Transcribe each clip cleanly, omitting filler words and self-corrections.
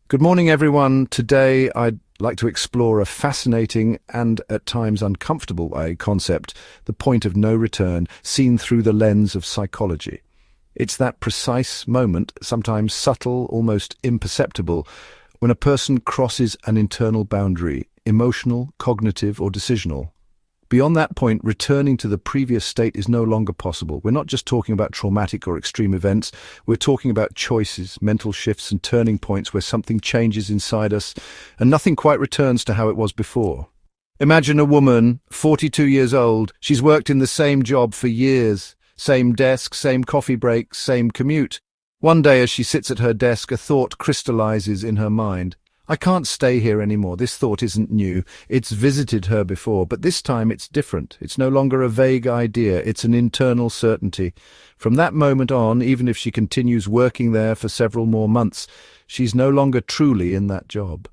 Good morning, everyone. Today, I'd like to explore a fascinating and at times uncomfortable concept, the point of no return, seen through the lens of psychology. It's that precise moment, sometimes subtle, almost imperceptible, when a person crosses an internal boundary, emotional, cognitive, or decisional. Beyond that point, returning to the previous state is no longer possible. We're not just talking about traumatic or extreme events. We're talking about choices, mental shifts, and turning points where something changes inside us and nothing quite returns to how it was before. Imagine a woman, 42 years old. She's worked in the same job for years. Same desk, same coffee break, same commute. One day, as she sits at her desk, a thought crystallizes in her mind. I can't stay here anymore. This thought isn't new. It's visited her before, but this time it's different. It's no longer a vague idea. It's an internal certainty. From that moment on, even if she continues working there for several more months, she's no longer truly in that job.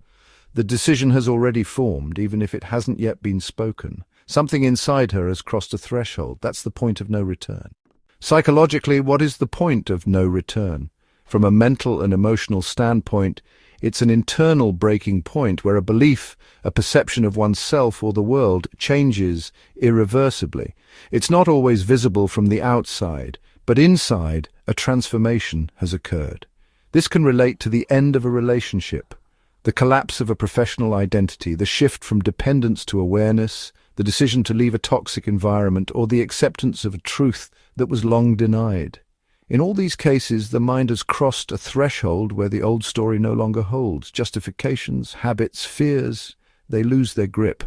The decision has already formed, even if it hasn't yet been spoken. Something inside her has crossed a threshold. That's the point of no return. Psychologically, what is the point of no return? From a mental and emotional standpoint, it's an internal breaking point where a belief, a perception of oneself or the world changes irreversibly. It's not always visible from the outside, but inside, a transformation has occurred. This can relate to the end of a relationship, the collapse of a professional identity, the shift from dependence to awareness, the decision to leave a toxic environment, or the acceptance of a truth that was long denied. In all these cases, the mind has crossed a threshold where the old story no longer holds. Justifications, habits, fears, they lose their grip.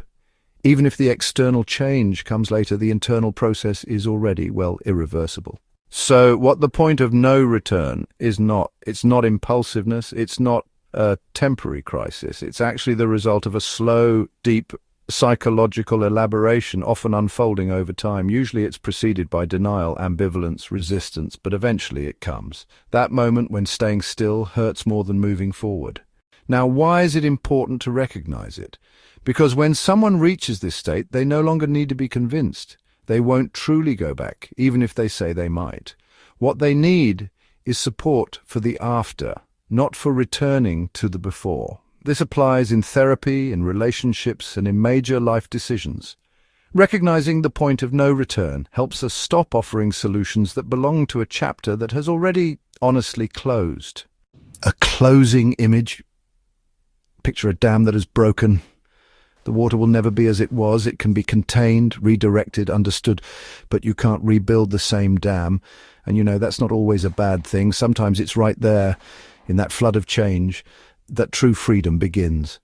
Even if the external change comes later, the internal process is already, irreversible. So what the point of no return is not, it's not impulsiveness, it's not a temporary crisis. It's actually the result of a slow, deep, psychological elaboration, often unfolding over time. Usually it's preceded by denial, ambivalence, resistance, but eventually it comes. That moment when staying still hurts more than moving forward. Now, why is it important to recognize it? Because when someone reaches this state, they no longer need to be convinced. They won't truly go back, even if they say they might. What they need is support for the after, not for returning to the before. This applies in therapy, in relationships, and in major life decisions. Recognizing the point of no return helps us stop offering solutions that belong to a chapter that has already honestly closed. A closing image. Picture a dam that has broken. The water will never be as it was. It can be contained, redirected, understood, but you can't rebuild the same dam. And that's not always a bad thing. Sometimes it's right there, in that flood of change, that true freedom begins.